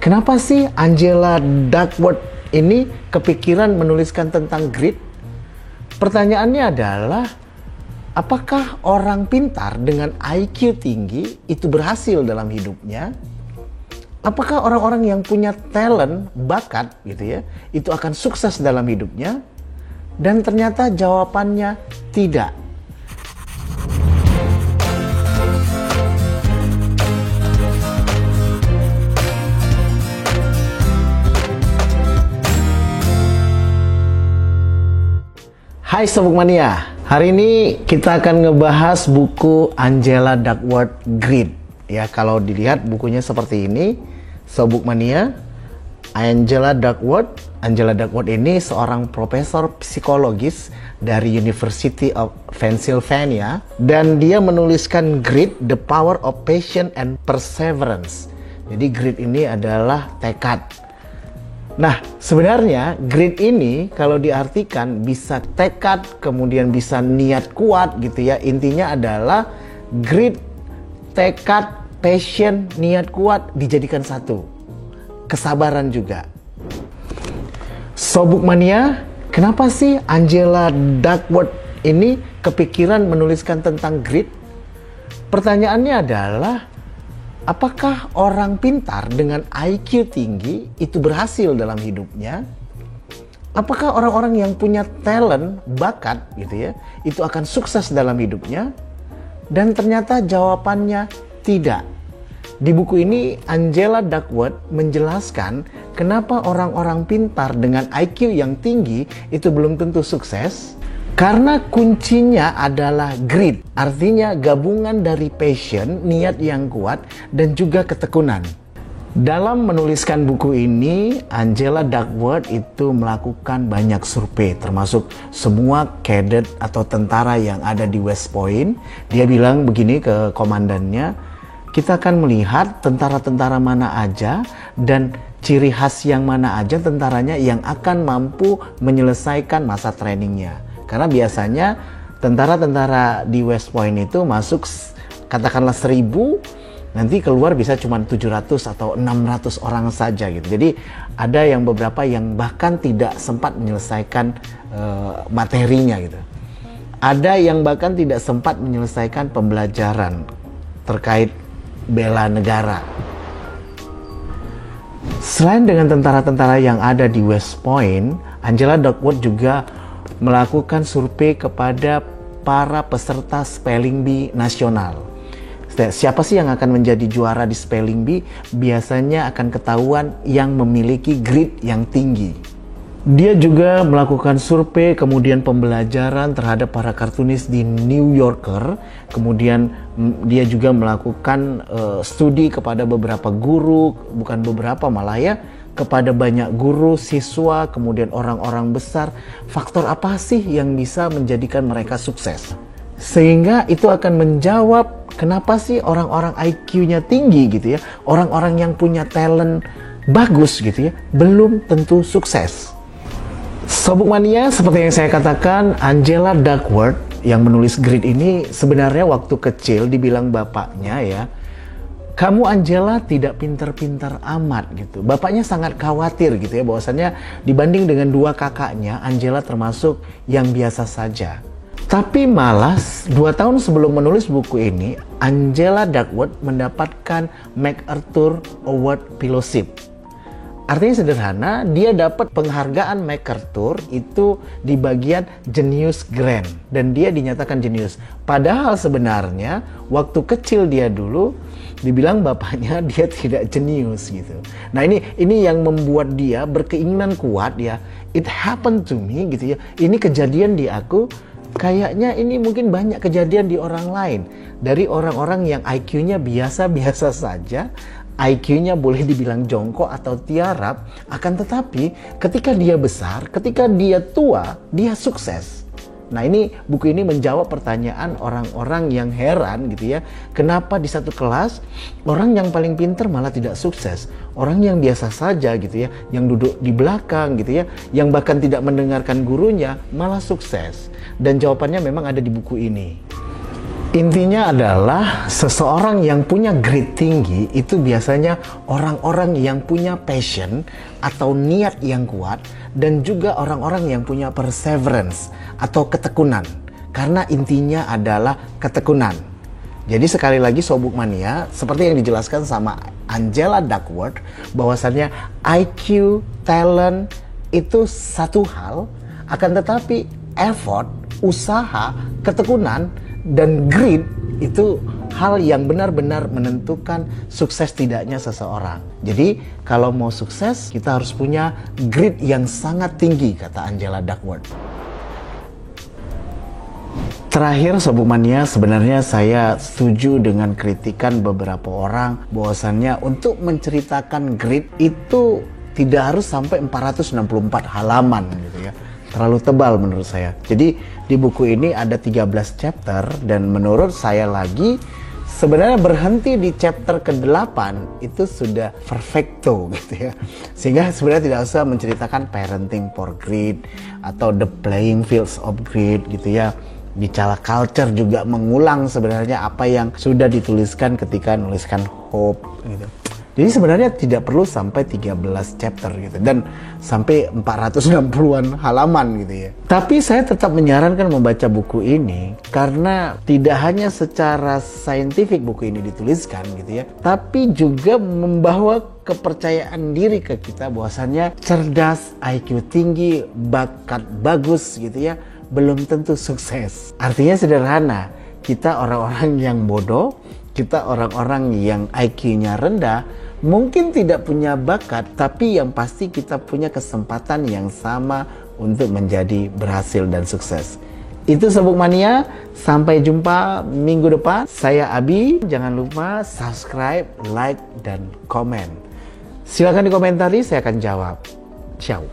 Kenapa sih Angela Duckworth ini kepikiran menuliskan tentang grit? Pertanyaannya adalah, apakah orang pintar dengan IQ tinggi itu berhasil dalam hidupnya? Apakah orang-orang yang punya talent, bakat gitu ya, itu akan sukses dalam hidupnya? Dan ternyata jawabannya tidak. Hai Sobuk Mania, hari ini kita akan ngebahas buku Angela Duckworth Grit. Ya, kalau dilihat bukunya seperti ini, Sobuk Mania, Angela Duckworth ini seorang profesor psikologis dari University of Pennsylvania, dan dia menuliskan Grit, The Power of Passion and Perseverance. Jadi grit ini adalah tekad. Nah, sebenarnya grit ini kalau diartikan bisa tekad, kemudian bisa niat kuat gitu ya. Intinya adalah grit, tekad, passion, niat kuat dijadikan satu. Kesabaran juga. Sobuk Mania, kenapa sih Angela Duckworth ini kepikiran menuliskan tentang grit? Pertanyaannya adalah, apakah orang pintar dengan IQ tinggi itu berhasil dalam hidupnya? Apakah orang-orang yang punya talent, bakat gitu ya, itu akan sukses dalam hidupnya? Dan ternyata jawabannya tidak. Di buku ini Angela Duckworth menjelaskan kenapa orang-orang pintar dengan IQ yang tinggi itu belum tentu sukses. Karena kuncinya adalah grit, artinya gabungan dari passion, niat yang kuat, dan juga ketekunan. Dalam menuliskan buku ini, Angela Duckworth itu melakukan banyak survei, termasuk semua cadet atau tentara yang ada di West Point. Dia bilang begini ke komandannya, kita akan melihat tentara-tentara mana aja dan ciri khas yang mana aja tentaranya yang akan mampu menyelesaikan masa trainingnya. Karena biasanya tentara-tentara di West Point itu masuk katakanlah 1000, nanti keluar bisa cuma 700 atau 600 orang saja gitu. Jadi ada yang beberapa yang bahkan tidak sempat menyelesaikan materinya gitu. Ada yang bahkan tidak sempat menyelesaikan pembelajaran terkait bela negara. Selain dengan tentara-tentara yang ada di West Point, Angela Duckworth juga melakukan survei kepada para peserta Spelling Bee nasional. Siapa sih yang akan menjadi juara di Spelling Bee? Biasanya akan ketahuan yang memiliki grit yang tinggi. Dia juga melakukan survei kemudian pembelajaran terhadap para kartunis di New Yorker. Kemudian dia juga melakukan studi kepada beberapa guru, bukan beberapa malah ya, kepada banyak guru, siswa, kemudian orang-orang besar. Faktor apa sih yang bisa menjadikan mereka sukses? Sehingga itu akan menjawab kenapa sih orang-orang IQ-nya tinggi gitu ya, orang-orang yang punya talent bagus gitu ya, belum tentu sukses. Sobuk Mania, seperti yang saya katakan, Angela Duckworth yang menulis Grit ini sebenarnya waktu kecil dibilang bapaknya ya, kamu Angela tidak pintar-pintar amat gitu. Bapaknya sangat khawatir gitu ya, bahwasannya dibanding dengan dua kakaknya, Angela termasuk yang biasa saja. Tapi malah 2 tahun sebelum menulis buku ini, Angela Duckworth mendapatkan MacArthur Award Fellowship. Artinya sederhana, dia dapat penghargaan MacArthur itu di bagian Genius Grant, dan dia dinyatakan jenius. Padahal sebenarnya waktu kecil dia dulu dibilang bapaknya dia tidak jenius gitu. Nah ini yang membuat dia berkeinginan kuat ya. It happened to me gitu ya. Ini kejadian di aku. Kayaknya ini mungkin banyak kejadian di orang lain. Dari orang-orang yang IQ-nya biasa-biasa saja, IQ-nya boleh dibilang jongkok atau tiarap, akan tetapi ketika dia besar, ketika dia tua, dia sukses. Nah ini buku ini menjawab pertanyaan orang-orang yang heran gitu ya, kenapa di satu kelas orang yang paling pintar malah tidak sukses, orang yang biasa saja gitu ya, yang duduk di belakang gitu ya, yang bahkan tidak mendengarkan gurunya malah sukses. Dan jawabannya memang ada di buku ini. Intinya adalah seseorang yang punya grit tinggi itu biasanya orang-orang yang punya passion atau niat yang kuat, dan juga orang-orang yang punya perseverance atau ketekunan. Karena intinya adalah ketekunan. Jadi sekali lagi Sobuk Mania, seperti yang dijelaskan sama Angela Duckworth, bahwasannya IQ, talent itu satu hal, akan tetapi effort, usaha, ketekunan, dan grit itu hal yang benar-benar menentukan sukses tidaknya seseorang. Jadi kalau mau sukses, kita harus punya grit yang sangat tinggi, kata Angela Duckworth. Terakhir Sobuk Mania, sebenarnya saya setuju dengan kritikan beberapa orang bahwasannya untuk menceritakan grit itu tidak harus sampai 464 halaman gitu ya. Terlalu tebal menurut saya. Jadi di buku ini ada 13 chapter, dan menurut saya lagi sebenarnya berhenti di chapter ke-8 itu sudah perfecto gitu ya. Sehingga sebenarnya tidak usah menceritakan parenting for greed atau the playing fields of greed gitu ya. Bicara culture juga mengulang sebenarnya apa yang sudah dituliskan ketika nuliskan Hope gitu. Jadi sebenarnya tidak perlu sampai 13 chapter gitu, dan sampai 460-an halaman gitu ya. Tapi saya tetap menyarankan membaca buku ini karena tidak hanya secara saintifik buku ini dituliskan gitu ya, tapi juga membawa kepercayaan diri ke kita bahwasannya cerdas, IQ tinggi, bakat bagus gitu ya, belum tentu sukses. Artinya sederhana, kita orang-orang yang bodoh, kita orang-orang yang IQ-nya rendah, mungkin tidak punya bakat, tapi yang pasti kita punya kesempatan yang sama untuk menjadi berhasil dan sukses. Itu Sobuk Mania, sampai jumpa minggu depan. Saya Abi, jangan lupa subscribe, like, dan komen. Silakan dikomentari, saya akan jawab. Ciao.